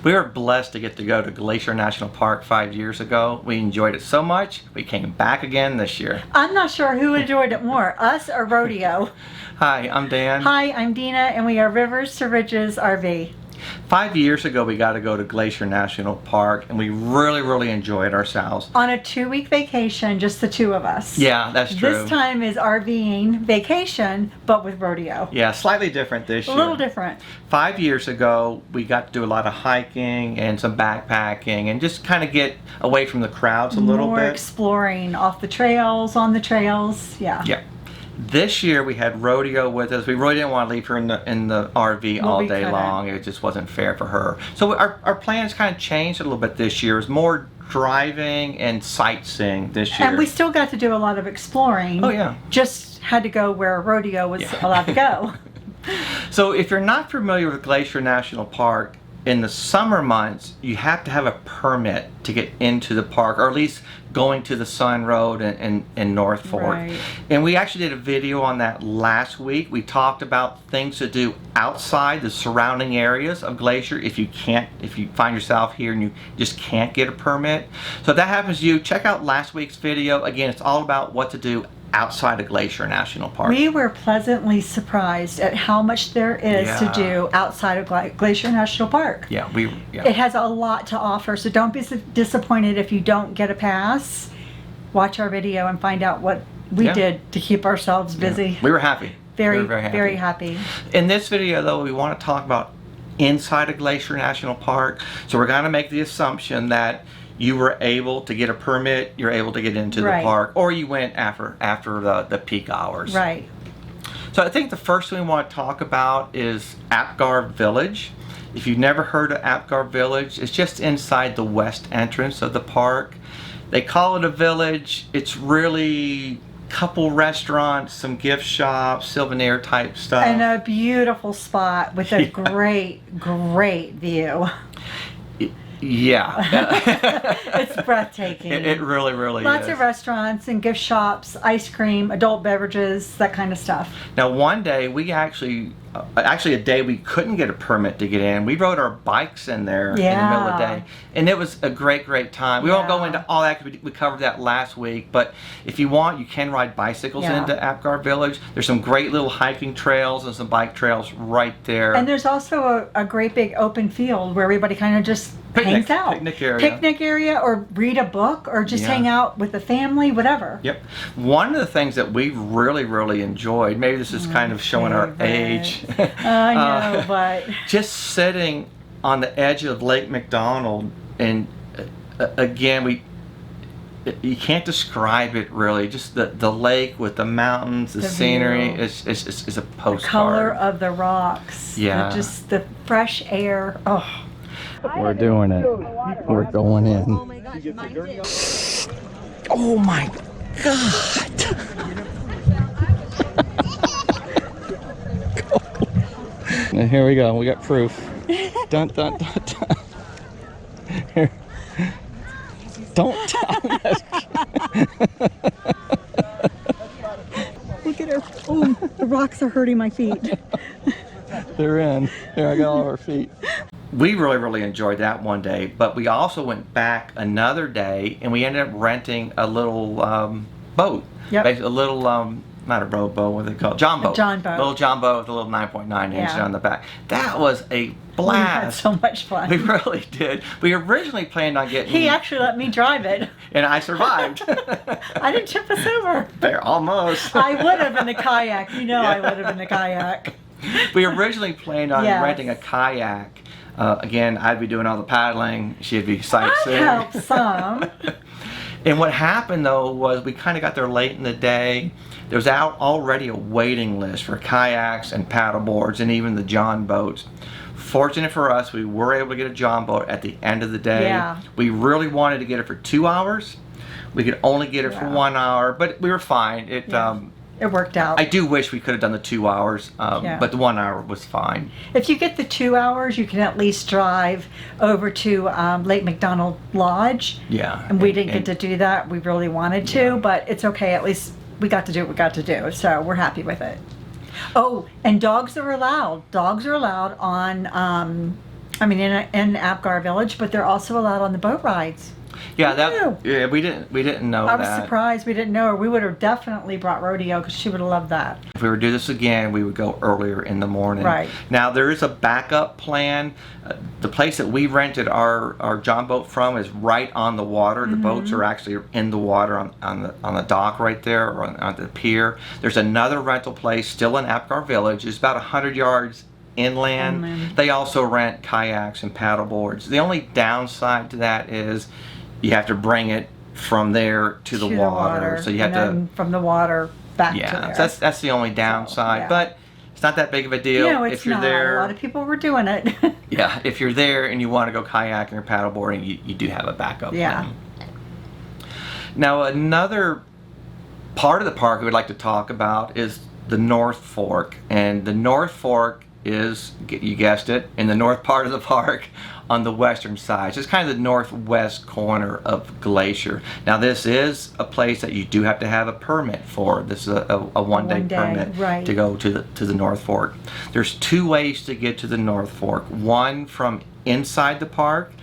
We were blessed to get to go to Glacier National Park 5 years ago. We enjoyed it so much, we came back again this year. I'm not sure who enjoyed it more, us or rodeo. Hi, I'm Dan. Hi, I'm Dina, and we are Rivers to Ridges RV. 5 years ago, we got to go to Glacier National Park, and we really enjoyed ourselves. On a 2-week vacation, just the two of us. Yeah, that's true. This time is RVing vacation, but with rodeo. Yeah, slightly different this year. A little different. 5 years ago, we got to do a lot of hiking and some backpacking and just kind of get away from the crowds a little bit. More exploring off the trails, on the trails, yeah. Yeah. This year we had rodeo with us. We really didn't want to leave her in the RV all day long. It just wasn't fair for her. So our plans kind of changed a little bit this year. It was more driving and sightseeing this year. And we still got to do a lot of exploring. Oh yeah. Just had to go where rodeo was allowed to go. So if you're not familiar with Glacier National Park, in the summer months, you have to have a permit to get into the park, or at least going to the Sun Road and North Fork. Right. And we actually did a video on that last week. We talked about things to do outside the surrounding areas of Glacier if you find yourself here and you just can't get a permit. So if that happens to you, check out last week's video. Again, it's all about what to do outside of Glacier National Park. We were pleasantly surprised at how much there is to do outside of Glacier National Park. Yeah, It has a lot to offer, so don't be disappointed if you don't get a pass. Watch our video and find out what we did to keep ourselves busy. We were happy. Very, very happy. In this video, though, we want to talk about inside of Glacier National Park. So we're going to make the assumption that you were able to get a permit, you're able to get into the park, or you went after the peak hours. Right. So I think the first thing we want to talk about is Apgar Village. If you've never heard of Apgar Village, it's just inside the west entrance of the park. They call it a village. It's really a couple restaurants, some gift shops, souvenir type stuff. And a beautiful spot with a great view. Yeah. It's breathtaking. It really is. Lots of restaurants and gift shops, ice cream, adult beverages, that kind of stuff. Now one day we actually a day we couldn't get a permit to get in. We rode our bikes in there in the middle of the day. And it was a great time. We won't go into all that because we covered that last week. But if you want, you can ride bicycles into Apgar Village. There's some great little hiking trails and some bike trails right there. And there's also a great big open field where everybody kind of just hangs out. Picnic area, or read a book, or just hang out with the family, whatever. Yep. One of the things that we really enjoyed, maybe this is kind of showing our age. I know, but just sitting on the edge of Lake McDonald, and again, you can't describe it really. Just the lake with the mountains, the scenery is a postcard. The color of the rocks. Yeah. Just the fresh air. Oh. We're doing it. We're going in. Oh my God. And here we go. We got proof. Dun dun dun dun. Here. Don't tell me. Look at her. Oh, the rocks are hurting my feet. They're in. There, I got all of our feet. We really enjoyed that one day, but we also went back another day and we ended up renting a little boat. Yep. A little, not a rowboat, what are they called? John boat. John boat. Little John boat with a little 9.9 inch on the back. That was a blast. We had so much fun. We really did. We originally planned on getting... He actually let me drive it. And I survived. I didn't tip us over. There, almost. I would have in the kayak. You know I would have in the kayak. We originally planned on renting a kayak. Again, I'd be doing all the paddling. She'd be sightseeing. I'd help some. And what happened though was we kind of got there late in the day. There was already a waiting list for kayaks and paddle boards and even the John boats. Fortunate for us, we were able to get a John boat at the end of the day. Yeah. We really wanted to get it for 2 hours. We could only get it for 1 hour, but we were fine. It worked out. I do wish we could have done the 2 hours, but the 1 hour was fine. If you get the 2 hours, you can at least drive over to Lake McDonald Lodge. Yeah. And we didn't get to do that. We really wanted to, but it's okay. At least we got to do what we got to do, so we're happy with it. Oh, and dogs are allowed. Dogs are allowed on I mean, in Apgar Village, but they're also allowed on the boat rides. Yeah, we didn't know I that. was surprised we didn't know her. We would have definitely brought rodeo because she would have loved that. If we were to do this again, we would go earlier in the morning. Right. Now there is a backup plan. The place that we rented our John boat from is right on the water. The boats are actually in the water on the dock right there, or on the pier. There's another rental place still in Apgar Village. It's about 100 yards inland. They also rent kayaks and paddle boards. The only downside to that is you have to bring it from there to the water. So you have to from the water back to there. Yeah, that's the only downside. But it's not that big of a deal. No, it's if you're not. there, A lot of people were doing it. yeah, if you're there and you want to go kayaking or paddleboarding, you do have a backup plan. Now another part of the park we would like to talk about is the North Fork, and the North Fork is, you guessed it, in the north part of the park on the western side. So it's kind of the northwest corner of Glacier. Now this is a place that you do have to have a permit for. This is a one-day permit to go to the North Fork. There's two ways to get to the North Fork. One from inside the park,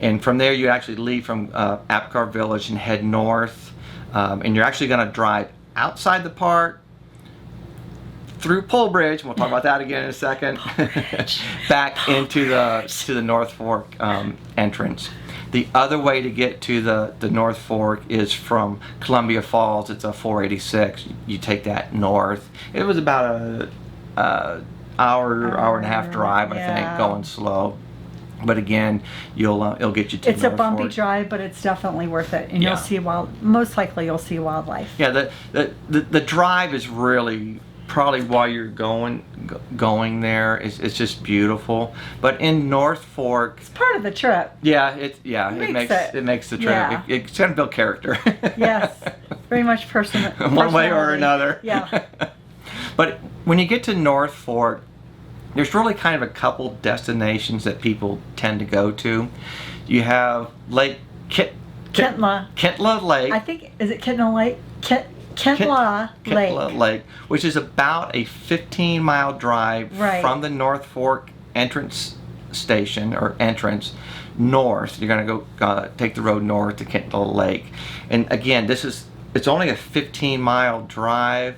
and from there you actually leave from Apgar Village and head north, and you're actually going to drive outside the park through Pole Bridge, we'll talk about that again in a second, back into the North Fork entrance. The other way to get to the North Fork is from Columbia Falls. It's a 486. You take that north. It was about a hour and a half drive, I think, going slow. But again, it'll get you to. It's a bumpy drive, but it's definitely worth it, and you'll see most likely you'll see wildlife. Yeah, the drive is really probably why you're going there. It's just beautiful. But in North Fork, it's part of the trip. Yeah, it makes the trip. Yeah. It's gonna build character. Yes, very much personal. One way or another. Yeah. But when you get to North Fork, there's really kind of a couple destinations that people tend to go to. You have Lake Kintla Lake. I think, is it Kintla Lake? Kintla Lake, which is about a 15-mile drive from the North Fork entrance station or entrance north. You're going to go take the road north to Kintla Lake, and again, it's only a 15-mile drive,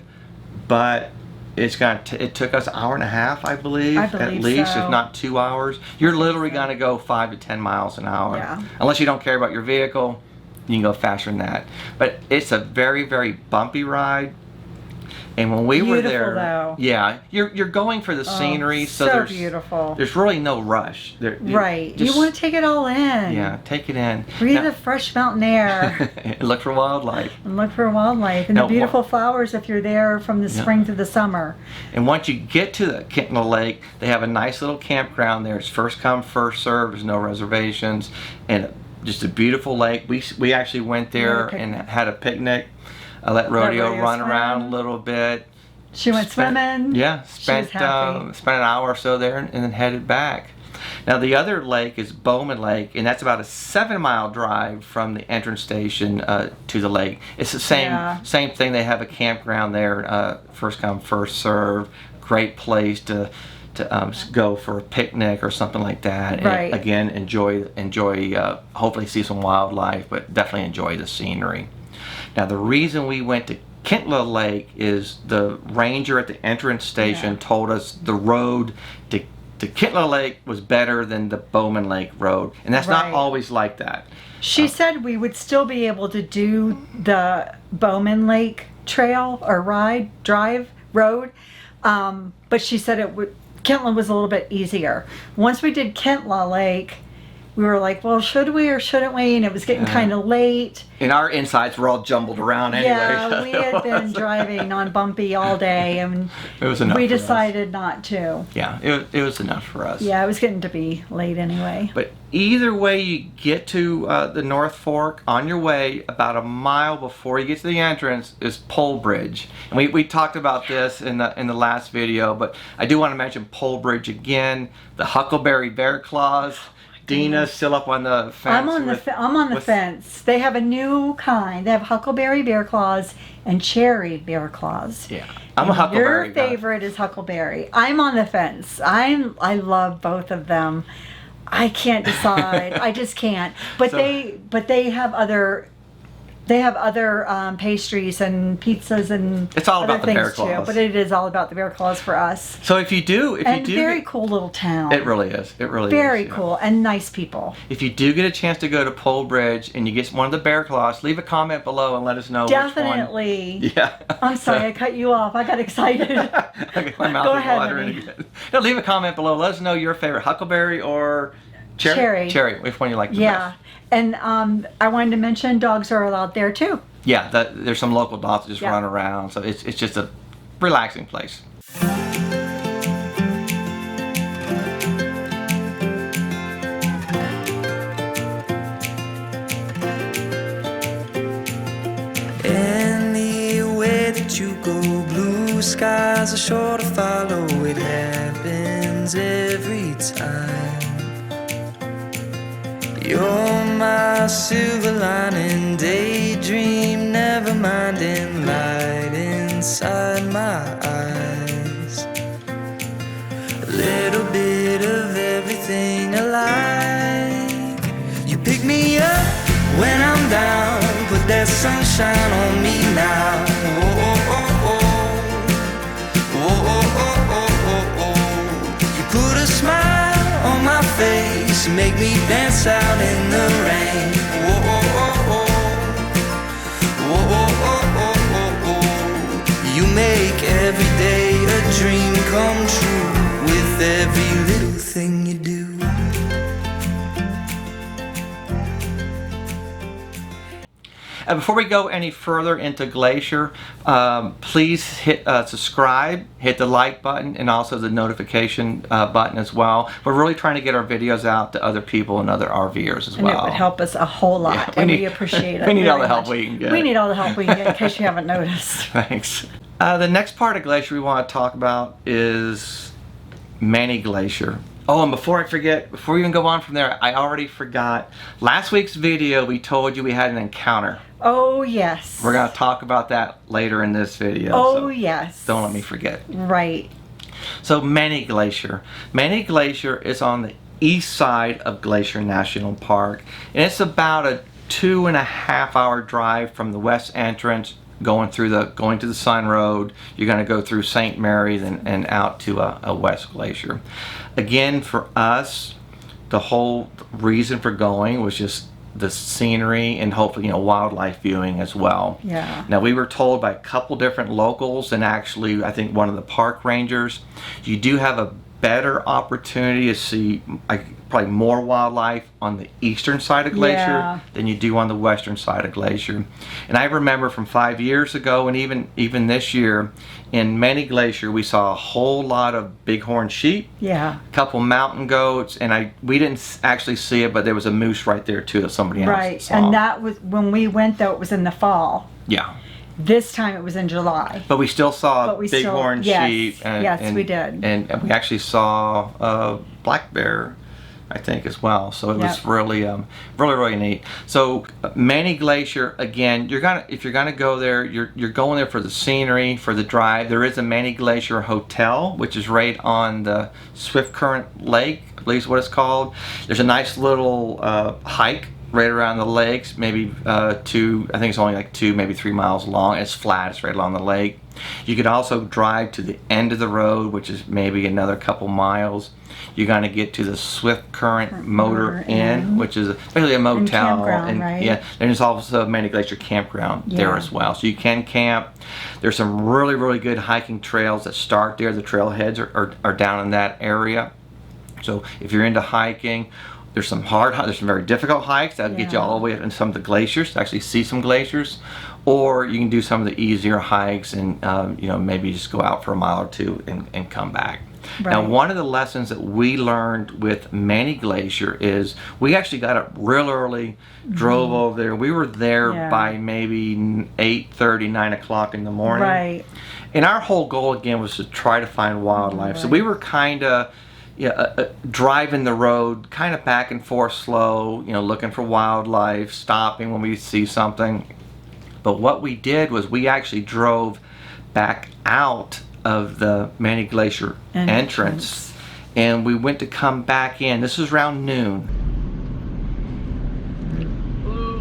but it took us an hour and a half, I believe at least, if not 2 hours. You're literally going to go 5 to 10 miles an hour, unless you don't care about your vehicle. You can go faster than that, but it's a very, very bumpy ride. And when we were there, though. Yeah, you're going for the scenery, so there's beautiful. There's really no rush. You want to take it all in. Yeah, take it in. Breathe the fresh mountain air. And look for wildlife. And the beautiful flowers if you're there from the spring to the summer. And once you get to the Kintla Lake, they have a nice little campground there. It's first come, first serve. There's no reservations, and just a beautiful lake. We actually went there and had a picnic. I let Rodeo run around a little bit. She went swimming. Yeah, spent an hour or so there and then headed back. Now the other lake is Bowman Lake, and that's about a 7-mile drive from the entrance station to the lake. It's the same thing. They have a campground there. First come, first serve. Great place to go for a picnic or something like that. And again, enjoy. Hopefully see some wildlife, but definitely enjoy the scenery. Now the reason we went to Kintla Lake is the ranger at the entrance station told us the road to Kintla Lake was better than the Bowman Lake road, and that's not always like that. She said we would still be able to do the Bowman Lake trail or drive road, but she said Kintla was a little bit easier. Once we did Kintla Lake, we were like, well, should we or shouldn't we? And it was getting kind of late. And our insides were all jumbled around anyway. Yeah, we had been driving on bumpy all day, and it was enough. We decided not to. Yeah, it was enough for us. Yeah, it was getting to be late anyway. But either way you get to the North Fork, on your way, about a mile before you get to the entrance is Pole Bridge. And we talked about this in the last video, but I do want to mention Pole Bridge again. The Huckleberry Bear Claws. Dina's still up on the fence. I'm on the fence. They have a new kind. They have Huckleberry Bear Claws and Cherry Bear Claws. Yeah, I'm a Huckleberry. Your favorite is Huckleberry. I'm on the fence. I love both of them. I can't decide. I just can't. But So- they have other. They have other pastries and pizzas and It's all other about the bear things too. claws. But it is all about the bear claws for us. So if you do Very cool little town. it really is. It really Very is. Yeah. cool and nice people. If you do get a chance to go to Pole Bridge and you get one of the bear claws, leave a comment below and let us know Definitely. which one. Yeah. I'm sorry, I cut you off. I got excited. Okay, my mouth Go is ahead, watering honey. again. No, leave a comment below. Let us know your favorite huckleberry or cherry. Cherry. Cherry. Which one you like the Yeah. best? And I wanted to mention dogs are allowed there too. Yeah, there's some local dogs that just Yeah. run around, so it's just a relaxing place. Anywhere that you go, blue skies are sure to follow. It happens every time. You're my silver lining, daydream, never minding, light inside my eyes. A little bit of everything I like. You pick me up when I'm down, put that sunshine on me now. Oh, oh, oh, oh. Oh, oh, oh, oh, oh, oh. You put a smile on my face, make me dance out in the rain. Oh, oh, oh, oh. Oh, oh, oh, oh, oh, oh. You make every day a dream come true with every little thing you do. Before we go any further into Glacier, please hit subscribe, hit the like button, and also the notification button as well. We're really trying to get our videos out to other people and other RVers as And well. it would help us a whole lot. Yeah, and we appreciate it. we need all very the help much. we can get. We need all the help we can get in case you haven't noticed. Thanks. The next part of Glacier we want to talk about is Manny Glacier. Oh, and before I forget, before we even go on from there, I already forgot. Last week's video, we told you we had an encounter. Oh, yes. We're going to talk about that later in this video. Oh, so yes. don't let me forget. Right. So Manny Glacier. Manny Glacier is on the east side of Glacier National Park. And it's about a 2.5 hour drive from the west entrance going to the Sun Road. You're going to go through St. Mary's and out to a West Glacier. Again, for us, the whole reason for going was just the scenery and hopefully wildlife viewing as well. Yeah. Now we were told by a couple different locals and actually I think one of the park rangers, you do have a better opportunity to see probably more wildlife on the eastern side of Glacier Yeah. than you do on the western side of Glacier. And I remember from 5 years ago and even this year in Manny Glacier we saw a whole lot of bighorn sheep, Yeah. a couple mountain goats, and we didn't actually see it, but there was a moose right there too that somebody else Right. saw. And that was, when we went though, it was in the fall. Yeah. This time it was in July. But we still saw But we still- bighorn yes, sheep. yes, we did. And we actually saw black bear, I think, as well. So it was Yep. really, really neat. So Manny Glacier, again, if you're gonna go there, you're going there for the scenery, for the drive. There is a Manny Glacier Hotel, which is right on the Swift Current Lake, I believe is what it's called. There's a nice little hike right around the lakes, maybe I think it's only like 2, maybe 3 miles long. It's flat, it's right along the lake. You could also drive to the end of the road, which is maybe another couple miles. You're going to get to the Swift Current Motor Inn, which is basically a motel. campground, right? Yeah, there's also a Manny Glacier campground there Yeah. as well. So you can camp. There's some really good hiking trails that start there. The trailheads are down in that area. So if you're into hiking, there's some very difficult hikes that'll get you Yeah. all the way up into some of the glaciers to actually see some glaciers, or you can do some of the easier hikes and maybe just go out for a mile or two and come back. Now, Right. one of the lessons that we learned with Manny Glacier is we actually got up real early, drove over there. We were there Yeah. by maybe 8:30, 9 o'clock in the morning. Right. And our whole goal again was to try to find wildlife. So Right. we were kind of driving the road, kind of back and forth slow, looking for wildlife, stopping when we see something. But what we did was we actually drove back out of the Manny Glacier entrance and we went to come back in. This was around noon.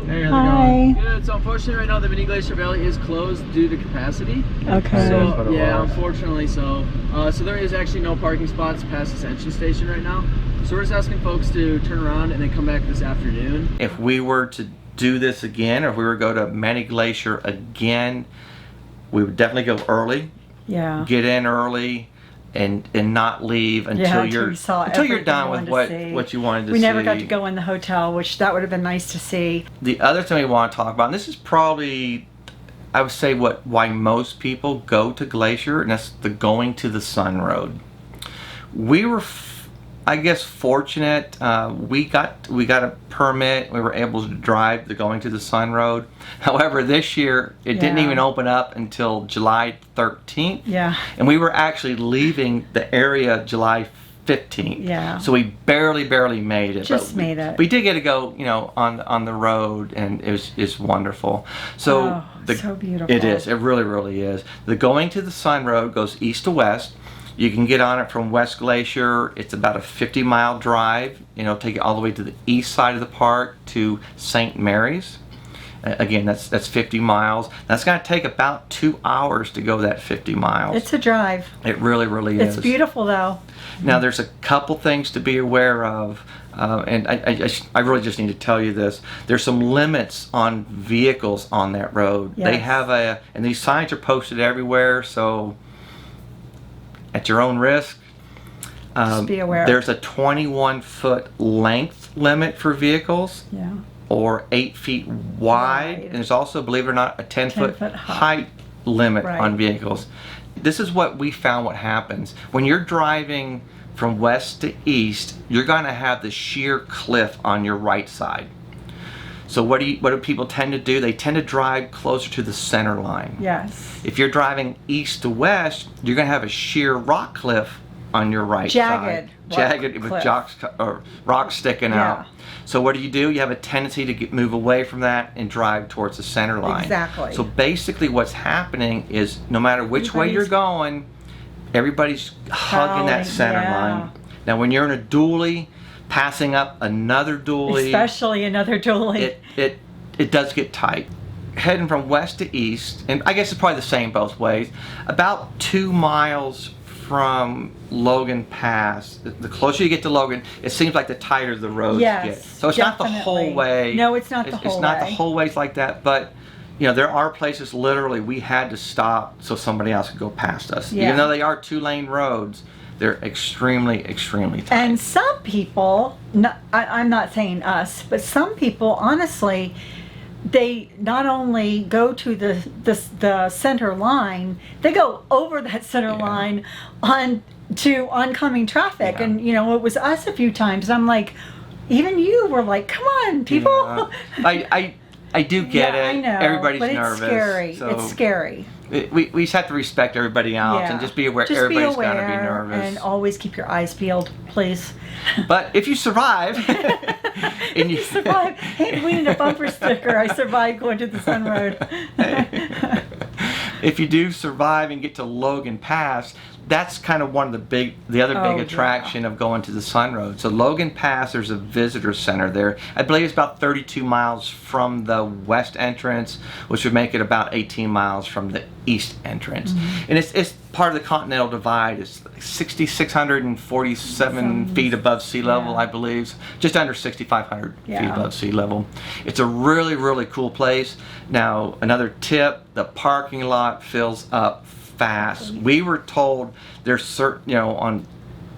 Hey, how's Hi. it going? Good. So unfortunately right now the mini Glacier Valley is closed due to capacity. Okay. So yeah, unfortunately so. So there is actually no parking spots past this entrance station right now. So we're just asking folks to turn around and then come back this afternoon. If we were to do this again, or if we were to go to Mini Glacier again, we would definitely go early. Yeah. Get in early and not leave until you're done with what you wanted to see. We never got to go in the hotel, which that would have been nice to see. The other thing we want to talk about, and this is probably, I would say, why most people go to Glacier, and that's the Going to the Sun Road. We were, I guess, fortunate. We got a permit. We were able to drive the Going to the Sun Road. However, this year it didn't even open up until July 13th. Yeah. And we were actually leaving the area July 15th. Yeah. So we barely made it. Just made it. We did get to go, on the road, and it's wonderful. So so beautiful. It is. It really is. The Going to the Sun Road goes east to west. You can get on it from West Glacier. It's about a 50-mile drive. Take it all the way to the east side of the park to St. Mary's. Again, that's 50 miles. That's going to take about 2 hours to go that 50 miles. It's a drive. It really is. It's beautiful though. Now there's a couple things to be aware of, and I really just need to tell you this. There's some limits on vehicles on that road. Yes. They have and these signs are posted everywhere, so at your own risk. Just be aware. There's a 21-foot length limit for vehicles. Yeah. Or 8 feet wide. And there's also, believe it or not, a 10-foot height limit on vehicles. This is what we found what happens. When you're driving from west to east, you're going to have the sheer cliff on your right side. So what do people tend to do? They tend to drive closer to the center line. Yes. If you're driving east to west, you're going to have a sheer rock cliff on your right side. Jagged with rocks sticking out. So what do? You have a tendency to move away from that and drive towards the center line. Exactly. So basically what's happening is no matter which way you're going, everybody's hugging that center line. Now when you're in a dually, passing up another dually. Especially another dually. It does get tight. Heading from west to east, and I guess it's probably the same both ways, about 2 miles from Logan Pass. The closer you get to Logan, it seems like the tighter the roads get. So it's not the whole way. No, it's not the whole way. It's not the whole ways like that, but there are places literally we had to stop so somebody else could go past us. Even though they are 2-lane roads, they're extremely tight. And some people, I'm not saying us, but some people, honestly, they not only go to the center line, they go over that center line on to oncoming traffic. And it was us a few times. I'm like, even you were like, come on, people. I do get it. I know. Everybody's but nervous. It's scary. So it's scary. We just have to respect everybody else and just be aware everybody's going to be nervous. And always keep your eyes peeled, please. But if you survive, and you survive, hey, we need a bumper sticker. I survived going to the Sun Road. If you do survive and get to Logan Pass, that's kind of one of the other big attraction of going to the Sun Road. So Logan Pass, there's a visitor center there. I believe it's about 32 miles from the west entrance, which would make it about 18 miles from the east entrance. And it's part of the Continental Divide. It's 6,647 feet above sea level, I believe. Just under 6,500 feet above sea level. It's a really cool place. Now, another tip, the parking lot fills up fast. We were told there's certain, on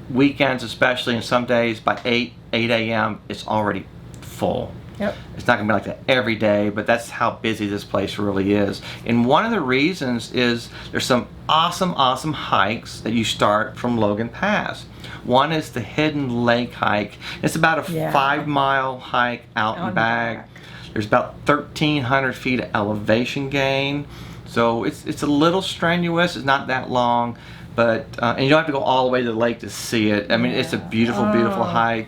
weekends especially, and some days by 8 a.m. it's already full. Yep. It's not going to be like that every day, but that's how busy this place really is. And one of the reasons is there's some awesome hikes that you start from Logan Pass. One is the Hidden Lake hike. It's about a 5-mile hike out and back. There's about 1,300 feet of elevation gain. So it's a little strenuous. It's not that long, but and you don't have to go all the way to the lake to see it. I mean, it's a beautiful hike.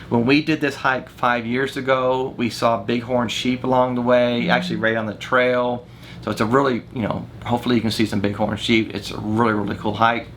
When we did this hike 5 years ago, we saw bighorn sheep along the way, actually right on the trail. So it's a really, hopefully you can see some bighorn sheep. It's a really cool hike.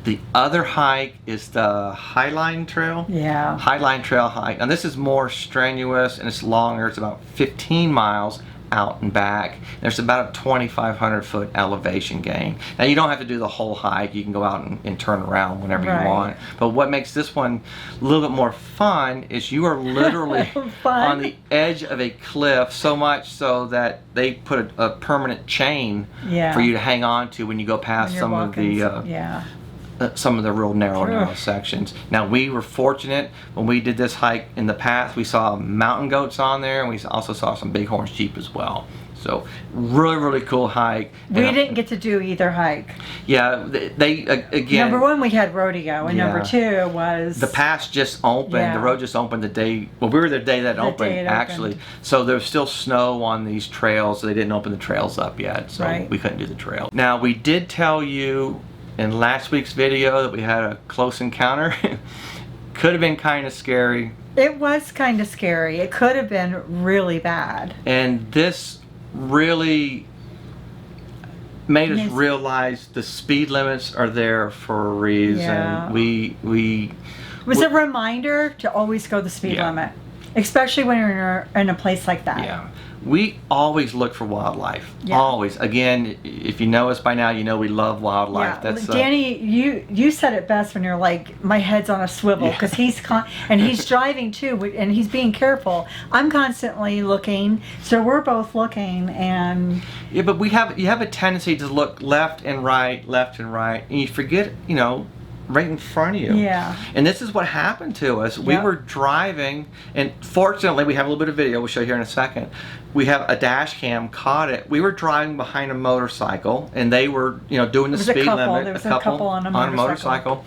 The other hike is the Highline Trail. Yeah. Highline Trail hike. And this is more strenuous and it's longer. It's about 15 miles out and back. There's about a 2,500 foot elevation gain. Now you don't have to do the whole hike. You can go out and turn around whenever you want. But what makes this one a little bit more fun is you are literally on the edge of a cliff, so much so that they put a permanent chain for you to hang on to when you go past some of the real narrow sections. Now we were fortunate when we did this hike in the past. We saw mountain goats on there, and we also saw some bighorn sheep as well. So really cool hike. We didn't get to do either hike. Yeah, they again. Number one, we had rodeo, and number two was the pass just opened. Yeah. The road just opened the day. Well, we were the day that it opened actually. So there was still snow on these trails. So they didn't open the trails up yet. So we couldn't do the trail. Now we did tell you in last week's video that we had a close encounter. Could have been kind of scary. It was kind of scary. It could have been really bad. And this really made us realize the speed limits are there for a reason. Yeah. It was a reminder to always go the speed limit, especially when you're in a place like that. Yeah. We always look for wildlife. Yeah. Always. Again, if you know us by now, you know we love wildlife. Yeah. That's Danny, you said it best when you're like, my head's on a swivel, because he's driving too, and he's being careful. I'm constantly looking, so we're both looking, and yeah, but you have a tendency to look left and right, and you forget, right in front of you. Yeah. And this is what happened to us. We were driving, and fortunately we have a little bit of video we'll show you here in a second. We have a dash cam caught it. We were driving behind a motorcycle, and they were, doing the speed limit. There was a couple on a motorcycle.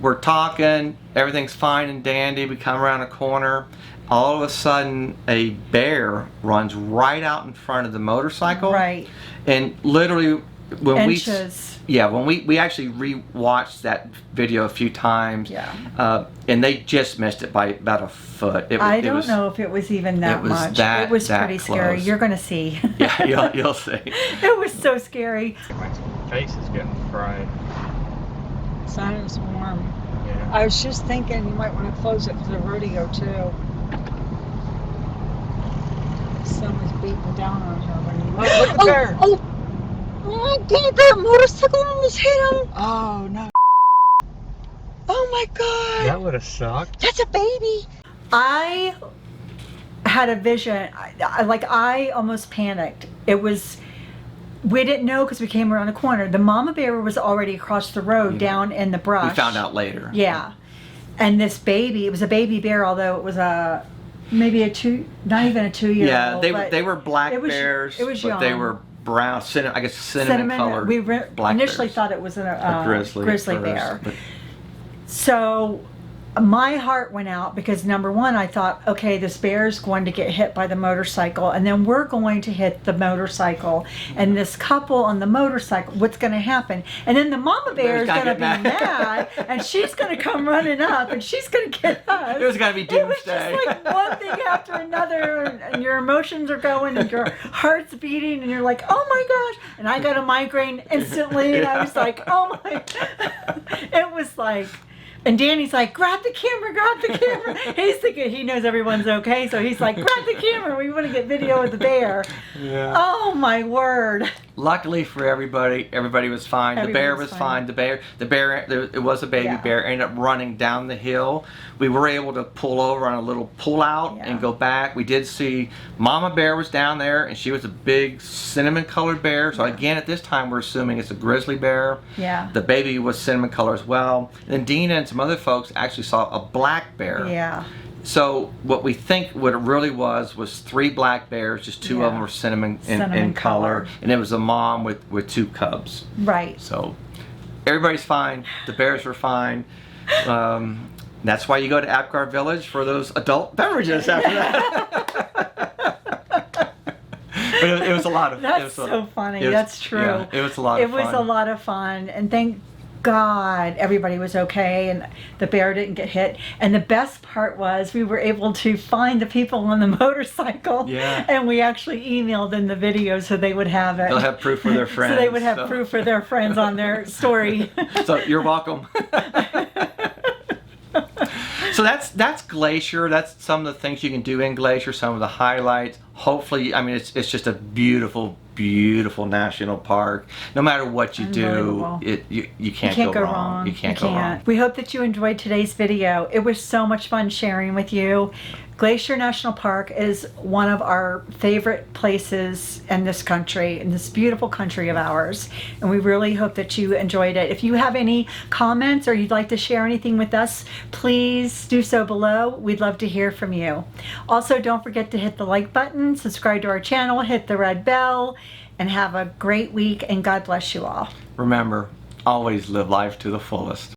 We're talking, everything's fine and dandy. We come around a corner. All of a sudden, a bear runs right out in front of the motorcycle. Right. And literally, when inches. when we actually re-watched that video a few times, and they just missed it by about a foot. I don't know if it was even that much. It was pretty scary. You're gonna see. Yeah, you'll see. It was so scary. My face is getting fried. Sounds warm. Yeah. I was just thinking you might want to close it for the rodeo too. Someone's beating down on her when you look at her. Oh my God, that motorcycle almost hit him. Oh no. Oh my God. That would have sucked. That's a baby. I had a vision. I almost panicked. We didn't know because we came around the corner. The mama bear was already across the road down in the brush. We found out later. Yeah. And this baby, it was a baby bear, although it was maybe not even a 2-year-old. Yeah, they were black bears. It was but young. They were brown, cinnamon colored. We black initially bears. thought it was a grizzly bear. But so my heart went out because number one, I thought, okay, this bear is going to get hit by the motorcycle, and then we're going to hit the motorcycle, and this couple on the motorcycle, what's going to happen? And then the mama bear is going to be mad, and she's going to come running up, and she's going to get us. It was going to be doomsday. It was just like one thing after another, and your emotions are going, and your heart's beating, and you're like, oh my gosh. And I got a migraine instantly, and I was like, oh my. It was like. And Danny's like, grab the camera. He's thinking he knows everyone's okay, so he's like, grab the camera. We want to get video of the bear. Yeah. Oh my word. Luckily for everybody was fine. The bear was fine. The bear, it was a baby bear, ended up running down the hill. We were able to pull over on a little pull out and go back. We did see mama bear was down there, and she was a big cinnamon colored bear. So again, at this time, we're assuming it's a grizzly bear. Yeah. The baby was cinnamon color as well. And Dina and some other folks actually saw a black bear. Yeah. So what we think what it really was 3 black bears, just 2 of them were cinnamon in color, and it was a mom with 2 cubs. Right. So everybody's fine. The bears were fine. That's why you go to Apgar Village for those adult beverages after that. But it was a lot of fun. That's so funny. That's true. Yeah, it was a lot of fun. It was a lot of fun, and thank God everybody was okay and the bear didn't get hit. And the best part was we were able to find the people on the motorcycle. Yeah. And we actually emailed in the video so they would have it. They'll have proof for their friends. So they would have proof for their friends on their story. So you're welcome. So that's Glacier. That's some of the things you can do in Glacier, some of the highlights. Hopefully, I mean, it's just a beautiful, beautiful national park. No matter what you do, you can't go wrong. You can't go wrong. We hope that you enjoyed today's video. It was so much fun sharing with you. Glacier National Park is one of our favorite places in this country, in this beautiful country of ours. And we really hope that you enjoyed it. If you have any comments or you'd like to share anything with us, please do so below. We'd love to hear from you. Also, don't forget to hit the like button, subscribe to our channel, hit the red bell, and have a great week, and God bless you all. Remember, always live life to the fullest.